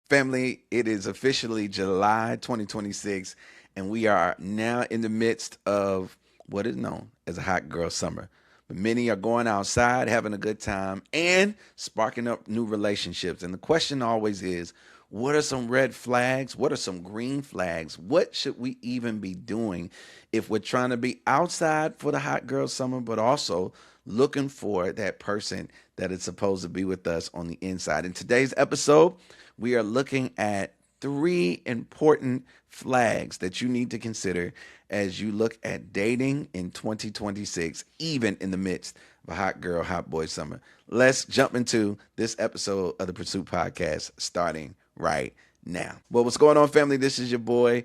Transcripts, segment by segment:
Family, it is officially July 2026, and we are now in the midst of what is known as a hot girl summer. But many are going outside, having a good time, and sparking up new relationships. And the question always is, what are some red flags? What are some green flags? What should we even be doing if we're trying to be outside for the hot girl summer, but also looking for that person that is supposed to be with us on the inside? In today's episode, we are looking at three important flags that you need to consider as you look at dating in 2026, even in the midst of a hot girl, hot boy summer. Let's jump into this episode of the Pursuit Podcast starting right now. Well, what's going on, family? This is your boy,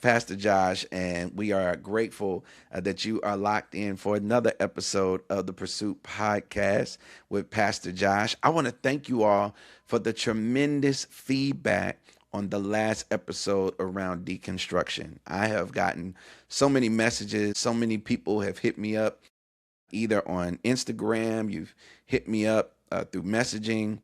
Pastor Josh, and we are grateful that you are locked in for another episode of the Pursuit Podcast with Pastor Josh. I want to thank you all for the tremendous feedback on the last episode around deconstruction. I have gotten so many messages, so many people have hit me up either on Instagram, you've hit me up through messaging,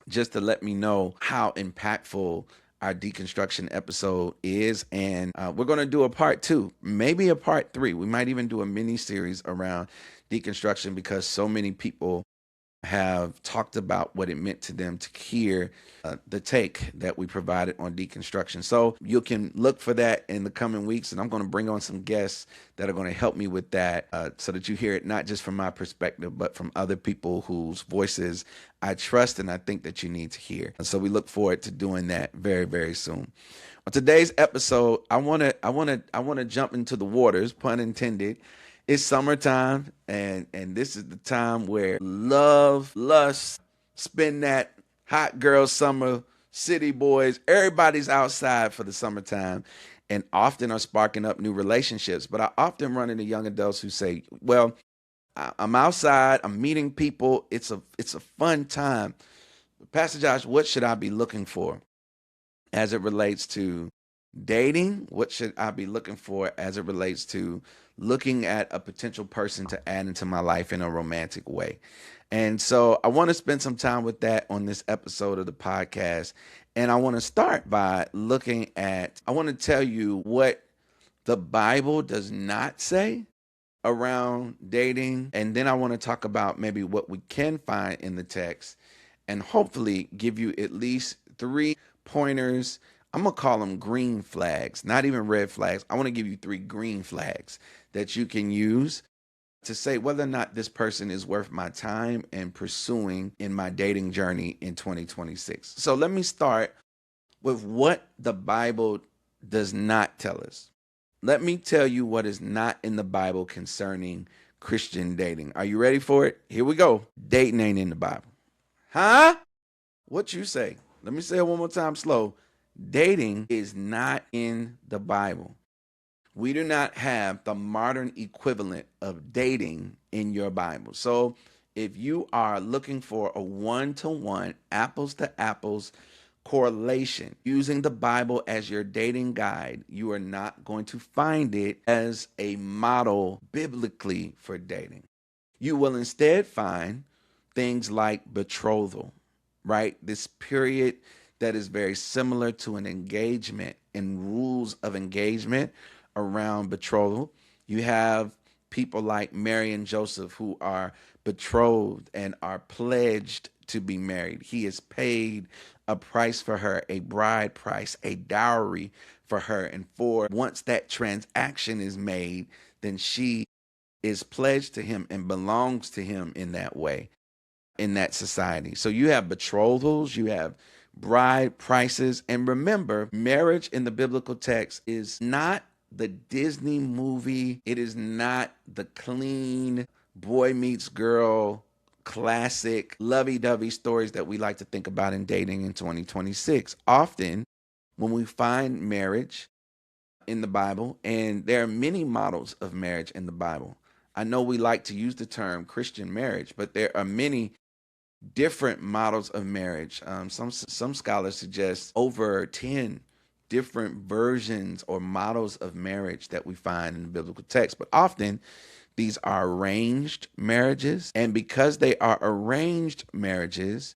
just to let me know how impactful our deconstruction episode is. And we're going to do a part two, maybe a part three. We might even do a mini series around deconstruction because so many people have talked about what it meant to them to hear the take that we provided on deconstruction. So you can look for that in the coming weeks, and I'm going to bring on some guests that are going to help me with that so that you hear it not just from my perspective, but from other people whose voices I trust and I think that you need to hear. And so we look forward to doing that very, very soon. On today's episode, I want to jump into the waters, pun intended. It's summertime, and this is the time where love, lust, spend that hot girl summer, city boys, everybody's outside for the summertime and often are sparking up new relationships. But I often run into young adults who say, well, I'm outside, I'm meeting people, it's a fun time. Pastor Josh, what should I be looking for as it relates to dating? What should I be looking for as it relates to looking at a potential person to add into my life in a romantic way? And so I want to spend some time with that on this episode of the podcast. And I want to start by I want to tell you what the Bible does not say around dating. And then I want to talk about maybe what we can find in the text and hopefully give you at least three pointers. I'm going to call them green flags, not even red flags. I want to give you three green flags that you can use to say whether or not this person is worth my time and pursuing in my dating journey in 2026. So let me start with what the Bible does not tell us. Let me tell you what is not in the Bible concerning Christian dating. Are you ready for it? Here we go. Dating ain't in the Bible. Huh? What you say? Let me say it one more time slow. Dating is not in the Bible. We do not have the modern equivalent of dating in your Bible. So if you are looking for a one-to-one, apples to apples correlation using the Bible as your dating guide, you are not going to find it as a model biblically for dating. You will instead find things like betrothal, right? This period that is very similar to an engagement and rules of engagement around betrothal. You have people like Mary and Joseph who are betrothed and are pledged to be married. He has paid a price for her, a bride price, a dowry for her. And for once that transaction is made, then she is pledged to him and belongs to him in that way, in that society. So you have betrothals, you have bride prices. And remember, marriage in the biblical text is not the Disney movie. It is not the clean boy meets girl classic lovey-dovey stories that we like to think about in dating in 2026. Often when we find marriage in the Bible, and there are many models of marriage in the Bible. I know we like to use the term Christian marriage, but there are many different models of marriage. Some scholars suggest over 10 different versions or models of marriage that we find in the biblical text. But often these are arranged marriages. And because they are arranged marriages,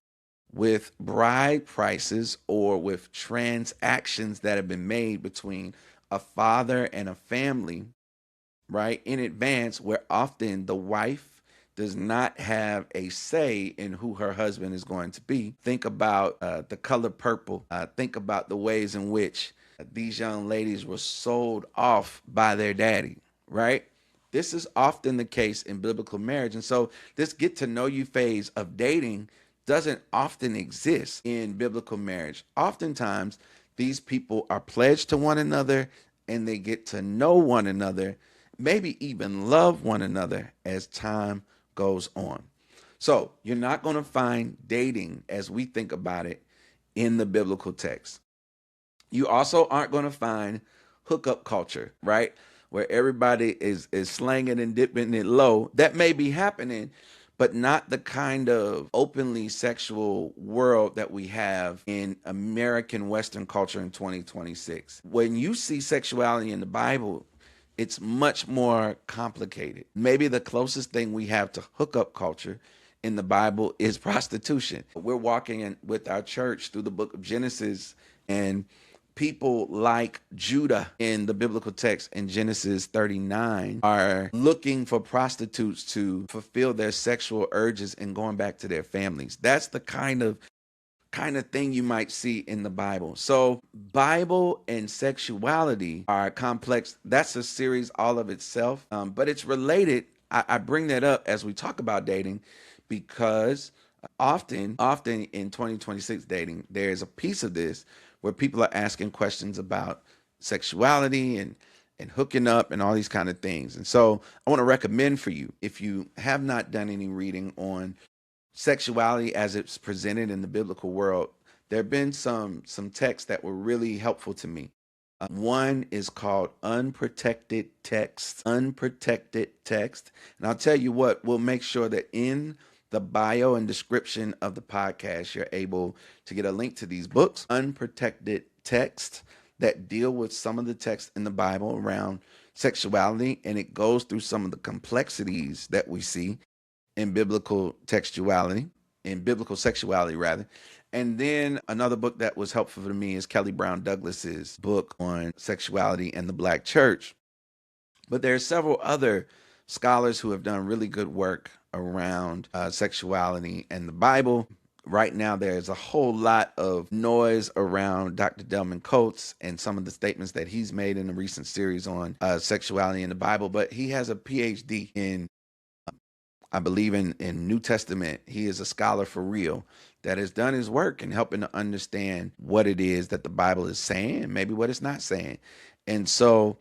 with bride prices or with transactions that have been made between a father and a family, right, in advance, where often the wife does not have a say in who her husband is going to be. Think about the color purple. Think about the ways in which these young ladies were sold off by their daddy, right? This is often the case in biblical marriage. And so this get to know you phase of dating doesn't often exist in biblical marriage. Oftentimes, these people are pledged to one another and they get to know one another, maybe even love one another as time goes on. So you're not going to find dating as we think about it in the biblical text. You also aren't going to find hookup culture, right? Where everybody is slanging and dipping it low. That may be happening, but not the kind of openly sexual world that we have in American Western culture in 2026. When you see sexuality in the Bible, it's much more complicated. Maybe the closest thing we have to hookup culture in the Bible is prostitution. We're walking with our church through the book of Genesis, and people like Judah in the biblical text in Genesis 39 are looking for prostitutes to fulfill their sexual urges and going back to their families. That's the kind of thing you might see in the Bible. So Bible and sexuality are complex. That's a series all of itself, but it's related. I bring that up as we talk about dating because often in 2026 dating, there's a piece of this where people are asking questions about sexuality and hooking up and all these kind of things. And so I want to recommend for you, if you have not done any reading on sexuality as it's presented in the biblical world, there have been some texts that were really helpful to me. One is called Unprotected Text. Unprotected Text. And I'll tell you what, we'll make sure that in the bio and description of the podcast, you're able to get a link to these books. Unprotected Text, that deal with some of the texts in the Bible around sexuality, and it goes through some of the complexities that we see in biblical textuality, in biblical sexuality rather. And then another book that was helpful for me is Kelly Brown Douglas's book on sexuality and the Black church. But there are several other scholars who have done really good work around sexuality and the Bible. Right now, there's a whole lot of noise around Dr. Delman Coates and some of the statements that he's made in a recent series on sexuality in the Bible. But he has a PhD in, I believe, in New Testament. He is a scholar for real that has done his work in helping to understand what it is that the Bible is saying and maybe what it's not saying. And so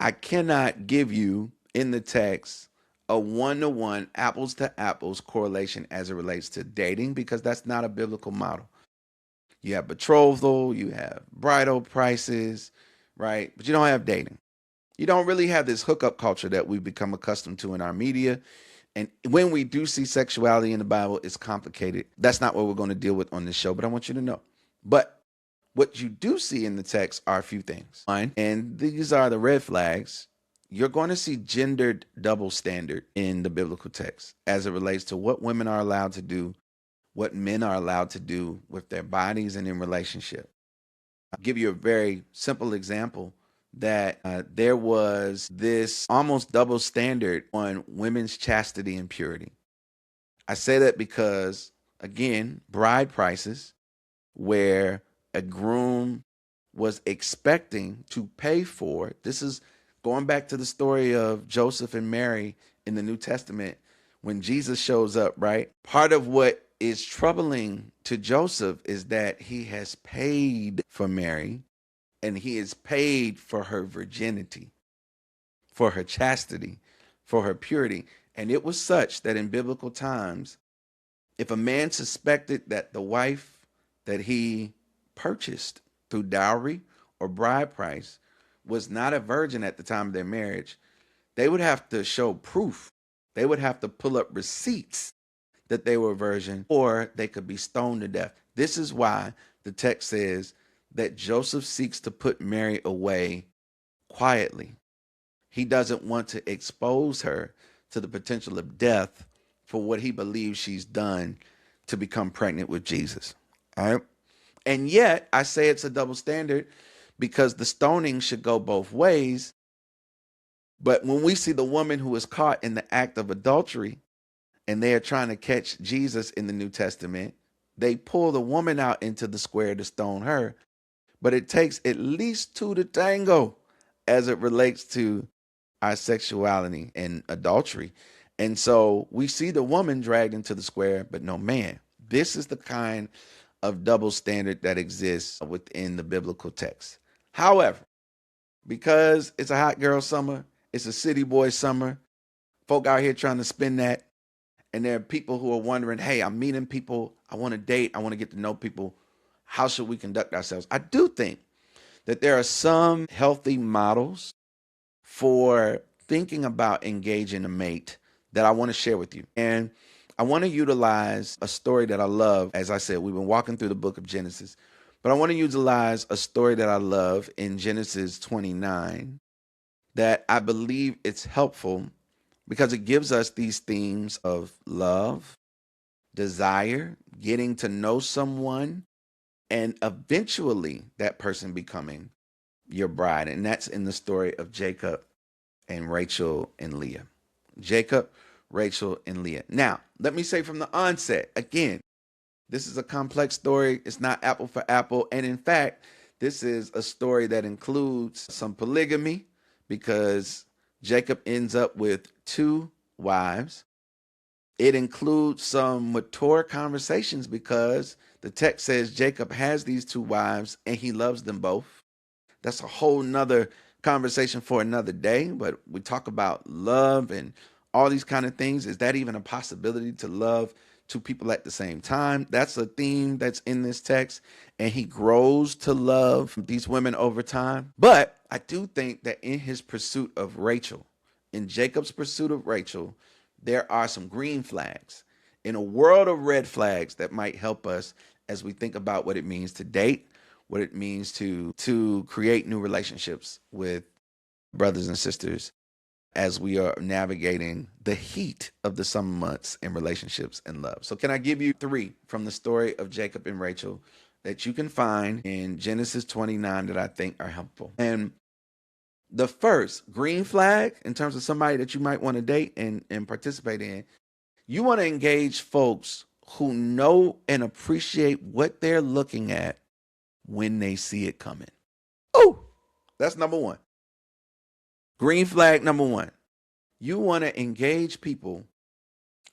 I cannot give you in the text a one-to-one, apples to apples correlation as it relates to dating, because that's not a biblical model. You have betrothal, you have bridal prices, right? But you don't have dating. You don't really have this hookup culture that we've become accustomed to in our media. And when we do see sexuality in the Bible, it's complicated. That's not what we're going to deal with on this show, but I want you to know. But what you do see in the text are a few things. One, and these are the red flags. You're going to see gendered double standard in the biblical text as it relates to what women are allowed to do, what men are allowed to do with their bodies and in relationship. I'll give you a very simple example that there was this almost double standard on women's chastity and purity. I say that because, again, bride prices, where a groom was expecting to pay for, this is going back to the story of Joseph and Mary in the New Testament when Jesus shows up, right? Part of what is troubling to Joseph is that he has paid for Mary and he has paid for her virginity, for her chastity, for her purity. And it was such that in biblical times, if a man suspected that the wife that he purchased through dowry or bride price was not a virgin at the time of their marriage, they would have to show proof. They would have to pull up receipts that they were a virgin, or they could be stoned to death. This is why the text says that Joseph seeks to put Mary away quietly. He doesn't want to expose her to the potential of death for what he believes she's done to become pregnant with Jesus. All right. And yet I say it's a double standard because the stoning should go both ways. But when we see the woman who is caught in the act of adultery and they are trying to catch Jesus in the New Testament, they pull the woman out into the square to stone her. But it takes at least two to tango as it relates to our sexuality and adultery. And so we see the woman dragged into the square, but no man. This is the kind of double standard that exists within the biblical text. However, because it's a hot girl summer, it's a city boy summer, folk out here trying to spin that. And there are people who are wondering, hey, I'm meeting people. I want to date. I want to get to know people. How should we conduct ourselves? I do think that there are some healthy models for thinking about engaging a mate that I want to share with you. And I want to utilize a story that I love. As I said, we've been walking through the book of Genesis, but I want to utilize a story that I love in Genesis 29 that I believe it's helpful because it gives us these themes of love, desire, getting to know someone, and eventually that person becoming your bride. And that's in the story of Jacob and Rachel and Leah. Jacob, Rachel, and Leah. Now, let me say from the onset, again, this is a complex story. It's not apple for apple. And in fact, this is a story that includes some polygamy because Jacob ends up with 2 wives. It includes some mature conversations because the text says Jacob has these 2 wives and he loves them both. That's a whole nother conversation for another day, but we talk about love and all these kind of things. Is that even a possibility to love 2 people at the same time? That's a theme that's in this text, and he grows to love these women over time. But I do think that in his pursuit of Rachel, in Jacob's pursuit of Rachel, there are some green flags in a world of red flags that might help us as we think about what it means to date, what it means to create new relationships with brothers and sisters as we are navigating the heat of the summer months in relationships and love. So can I give you 3 from the story of Jacob and Rachel that you can find in Genesis 29 that I think are helpful? And the first green flag in terms of somebody that you might want to date and participate in, you want to engage folks who know and appreciate what they're looking at when they see it coming. Oh, that's number 1. Green flag number 1. You want to engage people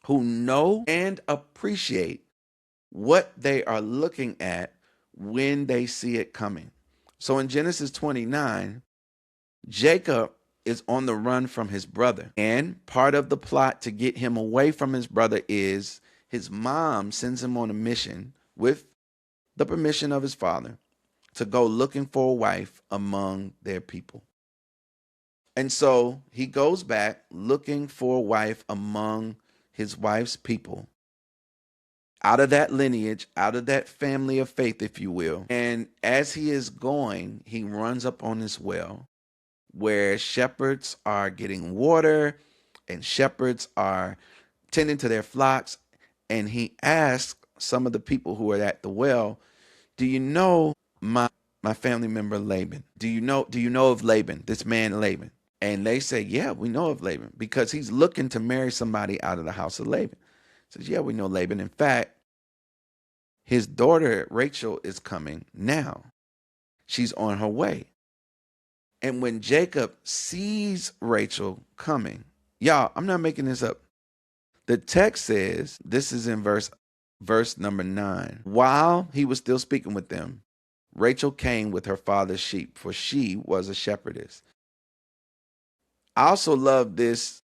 who know and appreciate what they are looking at when they see it coming. So in Genesis 29, Jacob is on the run from his brother. And part of the plot to get him away from his brother is his mom sends him on a mission with the permission of his father to go looking for a wife among their people. And so he goes back looking for a wife among his wife's people, out of that lineage, out of that family of faith, if you will. And as he is going, he runs up on this well where shepherds are getting water and shepherds are tending to their flocks. And he asks some of the people who are at the well, do you know my family member Laban? Do you know of Laban, this man Laban? And they say, yeah, we know of Laban because he's looking to marry somebody out of the house of Laban. He says, yeah, we know Laban. In fact, his daughter Rachel is coming now. She's on her way. And when Jacob sees Rachel coming, y'all, I'm not making this up. The text says, this is in verse number 9. While he was still speaking with them, Rachel came with her father's sheep, for she was a shepherdess. I also love this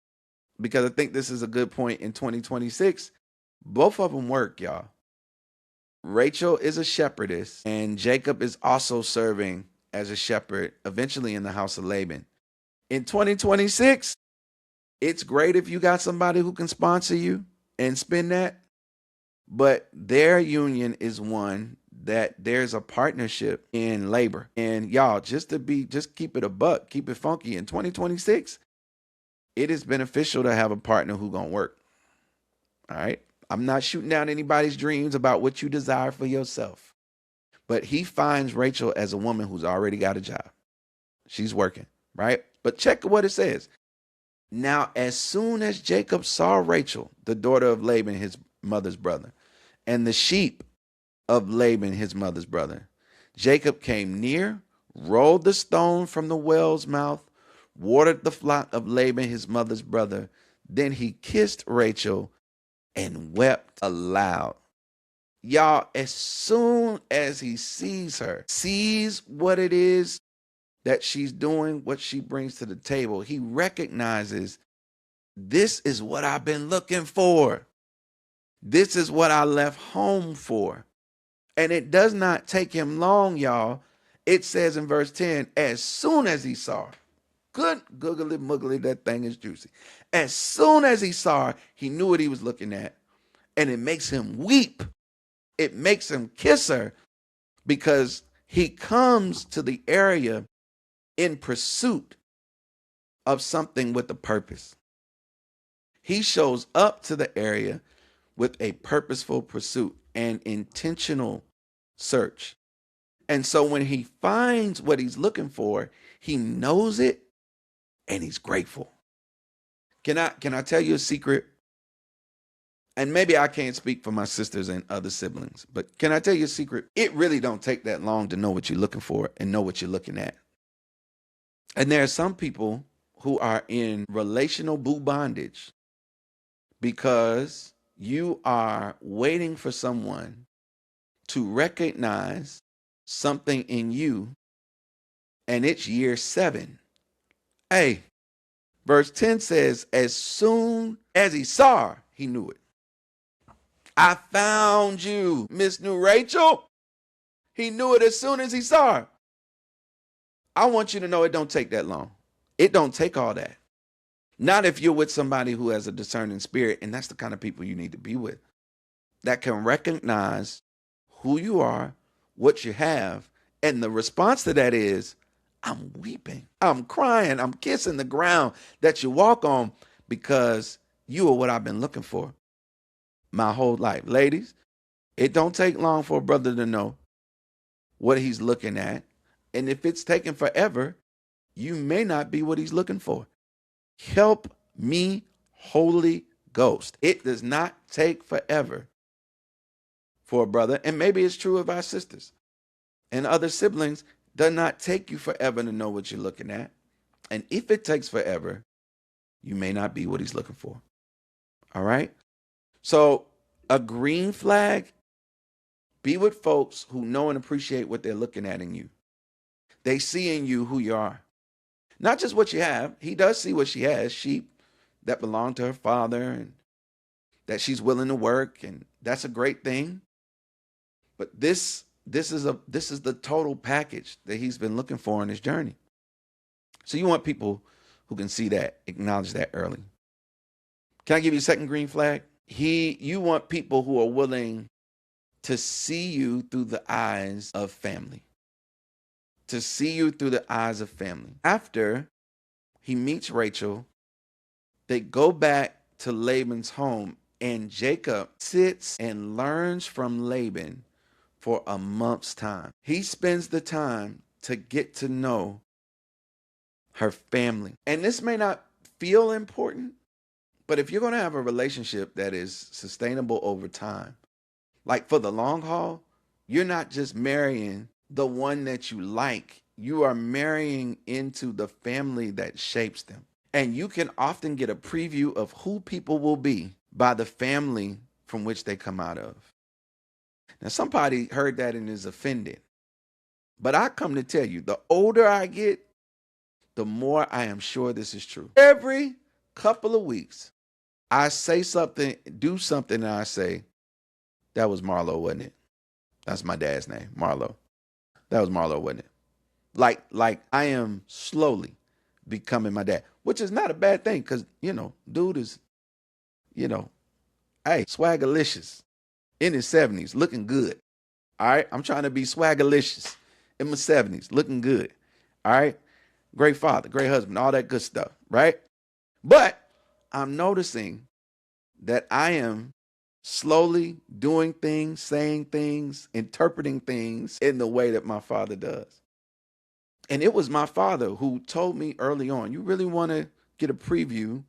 because I think this is a good point in 2026. Both of them work, y'all. Rachel is a shepherdess, and Jacob is also serving as a shepherd, eventually in the house of Laban. In 2026, it's great if you got somebody who can sponsor you and spend that, but their union is one that there's a partnership in labor. And y'all, just keep it a buck, keep it funky. In 2026, it is beneficial to have a partner who gonna work. All right. I'm not shooting down anybody's dreams about what you desire for yourself. But he finds Rachel as a woman who's already got a job. She's working, right? But check what it says. Now, as soon as Jacob saw Rachel, the daughter of Laban, his mother's brother, and the sheep of Laban, his mother's brother, Jacob came near, rolled the stone from the well's mouth, watered the flock of Laban, his mother's brother. Then he kissed Rachel and wept aloud. Y'all, as soon as he sees her, sees what it is that she's doing, what she brings to the table, he recognizes this is what I've been looking for. This is what I left home for. And it does not take him long, y'all. It says in verse 10, as soon as he saw her, good googly muggly, that thing is juicy. As soon as he saw her, he knew what he was looking at. And it makes him weep. It makes him kiss her because he comes to the area in pursuit of something with a purpose. He shows up to the area with a purposeful pursuit and intentional search. And so when he finds what he's looking for, he knows it and he's grateful. Can I tell you a secret? And maybe I can't speak for my sisters and other siblings, but can I tell you a secret? It really don't take that long to know what you're looking for and know what you're looking at. And there are some people who are in relational bondage because you are waiting for someone to recognize something in you, and it's year 7. Hey, verse 10 says, as soon as he saw her, he knew it. I found you, Miss New Rachel. He knew it as soon as he saw her. I want you to know it don't take that long. It don't take all that. Not if you're with somebody who has a discerning spirit, and that's the kind of people you need to be with, that can recognize who you are, what you have, and the response to that is, I'm weeping, I'm crying, I'm kissing the ground that you walk on because you are what I've been looking for my whole life. Ladies, it don't take long for a brother to know what he's looking at. And if it's taking forever, you may not be what he's looking for. Help me, Holy Ghost. It does not take forever for a brother. And maybe it's true of our sisters and other siblings. Does not take you forever to know what you're looking at. And if it takes forever, you may not be what he's looking for. All right? So a green flag, be with folks who know and appreciate what they're looking at in you. They see in you who you are. Not just what you have. He does see what she has, sheep that belong to her father and that she's willing to work, and that's a great thing. But this is the total package that he's been looking for in his journey. So you want people who can see that, acknowledge that early. Can I give you a second green flag? You want people who are willing to see you through the eyes of family. To see you through the eyes of family. After he meets Rachel, they go back to Laban's home, and Jacob sits and learns from Laban for a month's time. He spends the time to get to know her family. And this may not feel important, but if you're going to have a relationship that is sustainable over time, like for the long haul, you're not just marrying the one that you like. You are marrying into the family that shapes them. And you can often get a preview of who people will be by the family from which they come out of. Now, somebody heard that and is offended. But I come to tell you, the older I get, the more I am sure this is true. Every couple of weeks, I say something, do something, and I say, that was Marlo, wasn't it? That's my dad's name, Marlo. That was Marlo, wasn't it? Like I am slowly becoming my dad, which is not a bad thing because, dude is, hey, swaggerlicious in his 70s, looking good. All right. I'm trying to be swaggerlicious in my 70s, looking good. All right. Great father, great husband, all that good stuff. Right. But I'm noticing that I am slowly doing things, saying things, interpreting things in the way that my father does. And it was my father who told me early on, you really want to get a preview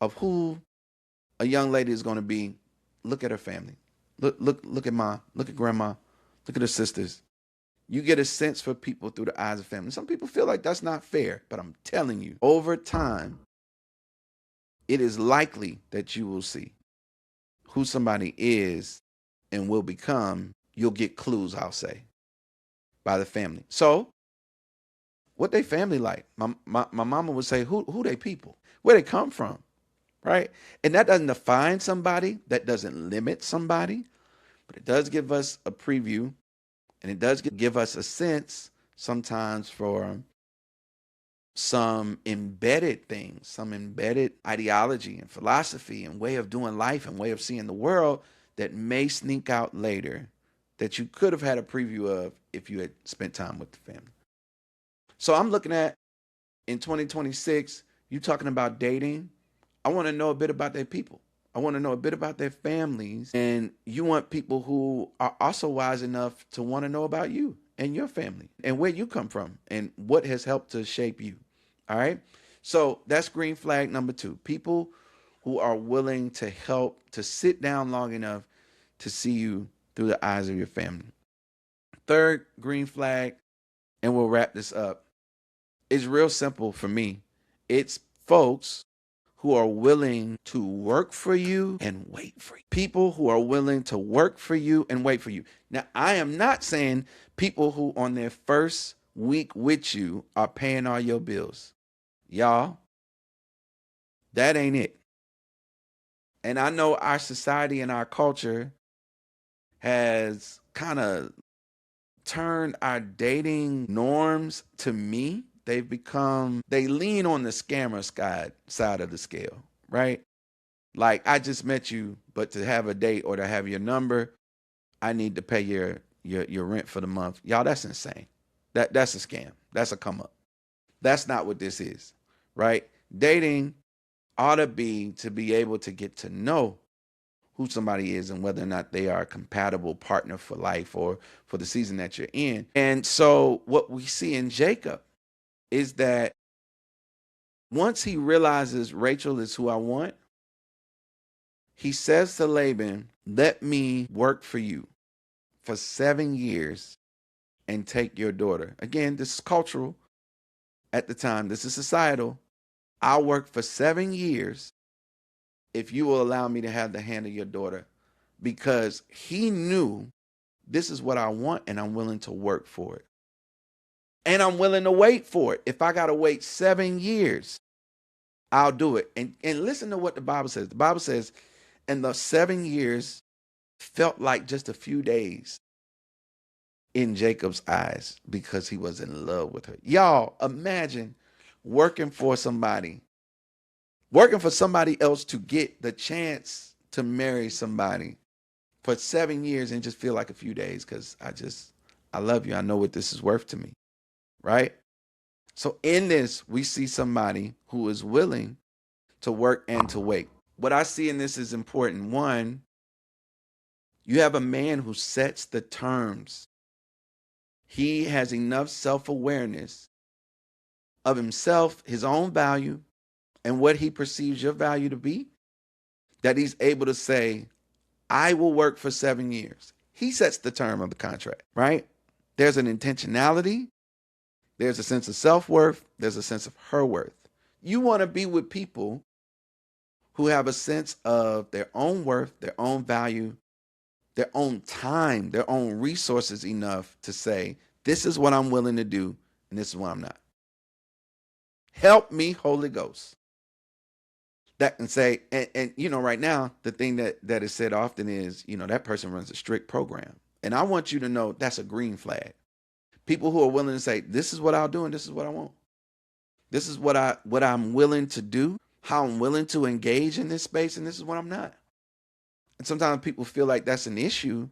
of who a young lady is going to be. Look at her family. Look at grandma. Look at her sisters. You get a sense for people through the eyes of family. Some people feel like that's not fair, but I'm telling you, over time, it is likely that you will see who somebody is and will become. You'll get clues, I'll say, by the family. So, what they family like? My mama would say, who they people? Where they come from, right? And that doesn't define somebody. That doesn't limit somebody, but it does give us a preview, and it does give us a sense sometimes for some embedded things, some embedded ideology and philosophy and way of doing life and way of seeing the world that may sneak out later that you could have had a preview of if you had spent time with the family. So I'm looking at in 2026, you talking about dating. I want to know a bit about their people. I want to know a bit about their families. And you want people who are also wise enough to want to know about you and your family and where you come from and what has helped to shape you. All right. So that's green flag number 2. People who are willing to help to sit down long enough to see you through the eyes of your family. Third green flag, and we'll wrap this up. It's real simple for me. It's folks who are willing to work for you and wait for you. People who are willing to work for you and wait for you. Now, I am not saying people who on their first week with you are paying all your bills. Y'all, that ain't it. And I know our society and our culture has kind of turned our dating norms to me. They lean on the scammer side of the scale, right? Like, I just met you, but to have a date or to have your number, I need to pay your rent for the month. Y'all, that's insane. That's a scam. That's a come up. That's not what this is, right? Dating ought to be able to get to know who somebody is and whether or not they are a compatible partner for life or for the season that you're in. And so what we see in Jacob is that once he realizes Rachel is who I want, he says to Laban, let me work for you for 7 years and take your daughter. Again, this is cultural at the time. This is societal. I'll work for 7 years if you will allow me to have the hand of your daughter, because he knew this is what I want and I'm willing to work for it. And I'm willing to wait for it. If I got to wait 7 years, I'll do it. And listen to what the Bible says. The Bible says, and the 7 years felt like just a few days in Jacob's eyes because he was in love with her. Y'all, imagine working for somebody else to get the chance to marry somebody for 7 years and just feel like a few days because I love you. I know what this is worth to me, right? So in this, we see somebody who is willing to work and to wait. What I see in this is important. One, you have a man who sets the terms. He has enough self-awareness of himself, his own value, and what he perceives your value to be, that he's able to say, I will work for 7 years. He sets the term of the contract, right? There's an intentionality. There's a sense of self-worth. There's a sense of her worth. You want to be with people who have a sense of their own worth, their own value, their own time, their own resources enough to say, this is what I'm willing to do, and this is what I'm not. Help me, Holy Ghost. That can say, and right now, the thing that is said often is, that person runs a strict program. And I want you to know that's a green flag. People who are willing to say, this is what I'll do and this is what I want. This is what I'm willing to do, how I'm willing to engage in this space, and this is what I'm not. And sometimes people feel like that's an issue.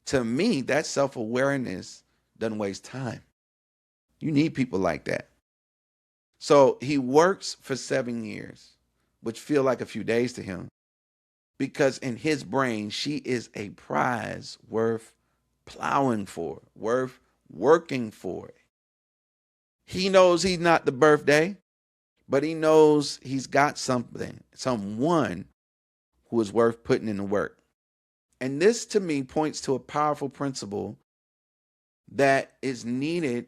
To me, that self-awareness doesn't waste time. You need people like that. So he works for 7 years, which feel like a few days to him, because in his brain, she is a prize worth plowing for, worth working for. He knows he's not the birthday, but he knows he's got something, someone who is worth putting in the work. And this to me points to a powerful principle that is needed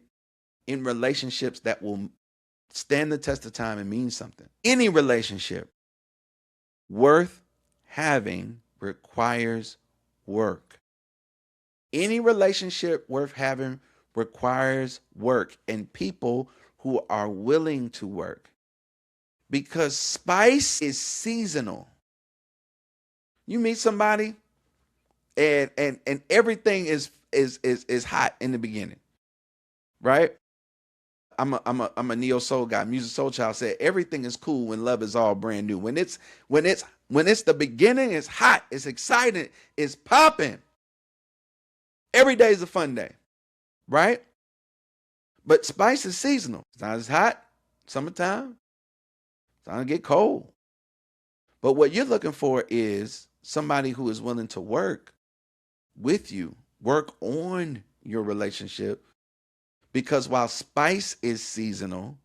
in relationships that will stand the test of time and mean something. Any relationship worth having requires work. Any relationship worth having requires work and people who are willing to work, because spice is seasonal. You meet somebody and everything is hot in the beginning, right? I'm a neo soul guy. Music Soul Child said everything is cool when love is all brand new. When it's the beginning, it's hot, it's exciting, it's popping. Every day is a fun day, right? But spice is seasonal. It's not as hot, summertime. It's not gonna get cold. But what you're looking for is somebody who is willing to work with you, work on your relationship. Because while spice is seasonal,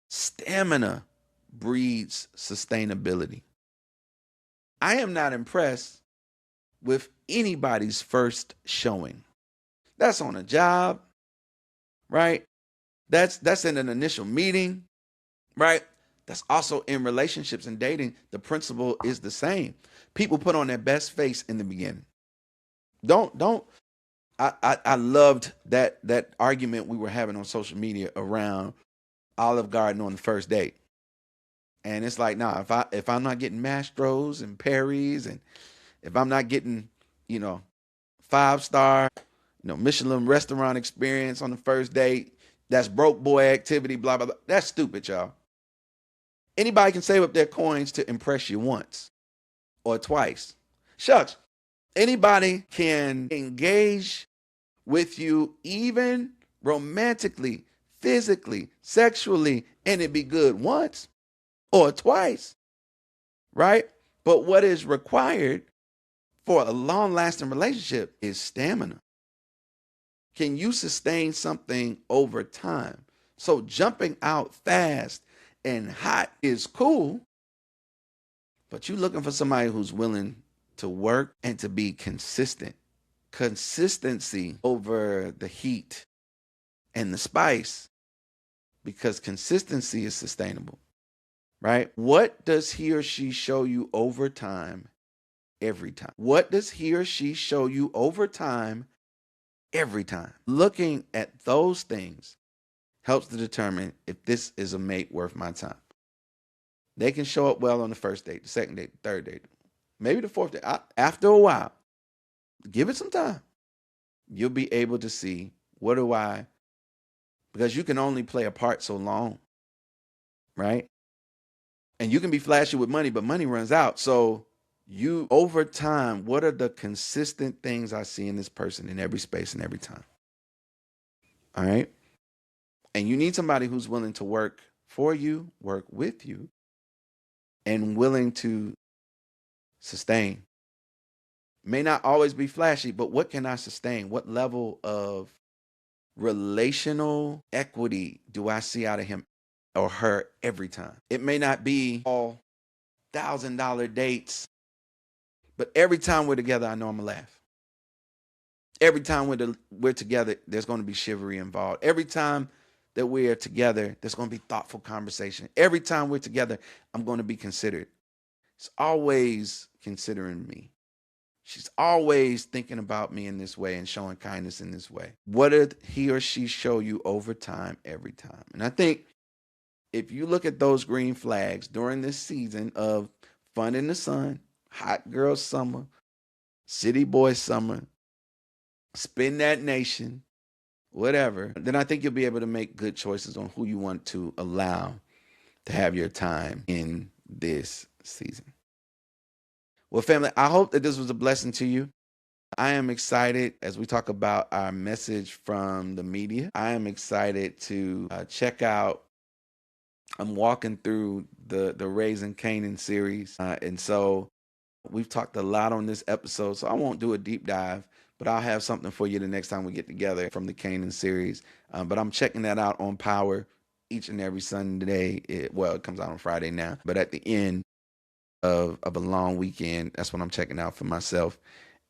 stamina breeds sustainability. I am not impressed with anybody's first showing. That's on a job, right? That's in an initial meeting, right? That's also in relationships and dating. The principle is the same. People put on their best face in the beginning. Don't I loved that argument we were having on social media around Olive Garden on the first date. And it's like, nah, if I'm not getting Mastros and Perry's, and if I'm not getting, 5-star, Michelin restaurant experience on the first date, that's broke boy activity, blah, blah, blah. That's stupid, y'all. Anybody can save up their coins to impress you once or twice. Shucks. Anybody can engage with you even romantically, physically, sexually, and it be good once or twice, right? But what is required for a long lasting relationship is stamina. Can you sustain something over time? So jumping out fast and hot is cool, but you're looking for somebody who's willing to work and to be consistent. Consistency over the heat and the spice, because consistency is sustainable, right? What does he or she show you over time? Every time. What does he or she show you over time? Every time. Looking at those things helps to determine if this is a mate worth my time. They can show up well on the first date, the second date, the third date, maybe the fourth date. After a while, give it some time. You'll be able to see, because you can only play a part so long, right? And you can be flashy with money, but money runs out. So you, over time, what are the consistent things I see in this person in every space and every time? All right. And you need somebody who's willing to work for you, work with you, and willing to sustain. May not always be flashy, but what can I sustain? What level of relational equity do I see out of him or her every time? It may not be all $1,000 dates, but every time we're together, I know I'm gonna laugh. Every time we're together, there's going to be chivalry involved. Every time that we're together, there's going to be thoughtful conversation. Every time we're together, I'm going to be considered. It's always considering me. She's always thinking about me in this way and showing kindness in this way. What did he or she show you over time, every time? And I think if you look at those green flags during this season of fun in the sun, hot girl summer, city boy summer, spin that nation, whatever, then I think you'll be able to make good choices on who you want to allow to have your time in this season. Well, family, I hope that this was a blessing to you. I am excited as we talk about our message from the media. I am excited to check out. I'm walking through the Raising Canaan series. And so We've talked a lot on this episode, so I won't do a deep dive, but I'll have something for you the next time we get together from the Canaan series. But I'm checking that out on Power each and every Sunday. It comes out on Friday now, but at the end of a long weekend, that's what I'm checking out for myself,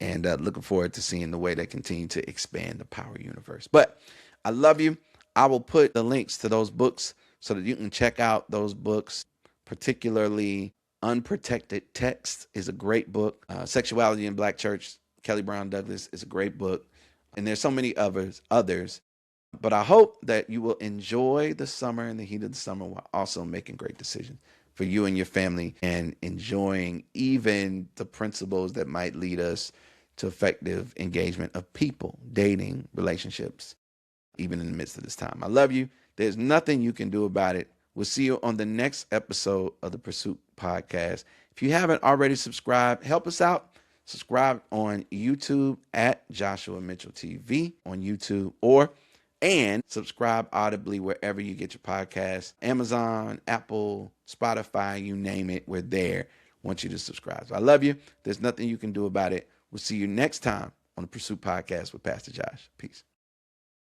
and looking forward to seeing the way they continue to expand the Power universe. But I love you. I will put the links to those books so that you can check out those books, particularly Unprotected Text is a great book. Sexuality in Black Church, Kelly Brown Douglas, is a great book. And there's so many others. But I hope that you will enjoy the summer and the heat of the summer while also making great decisions for you and your family and enjoying even the principles that might lead us to effective engagement of people, dating, relationships, even in the midst of this time. I love you. There's nothing you can do about it. We'll see you on the next episode of the Pursuit Podcast. If you haven't already subscribed, help us out. Subscribe on YouTube at Joshua Mitchell TV on YouTube, and subscribe audibly wherever you get your podcasts. Amazon, Apple, Spotify, you name it, we're there. I want you to subscribe. So I love you. There's nothing you can do about it. We'll see you next time on the Pursuit Podcast with Pastor Josh. Peace.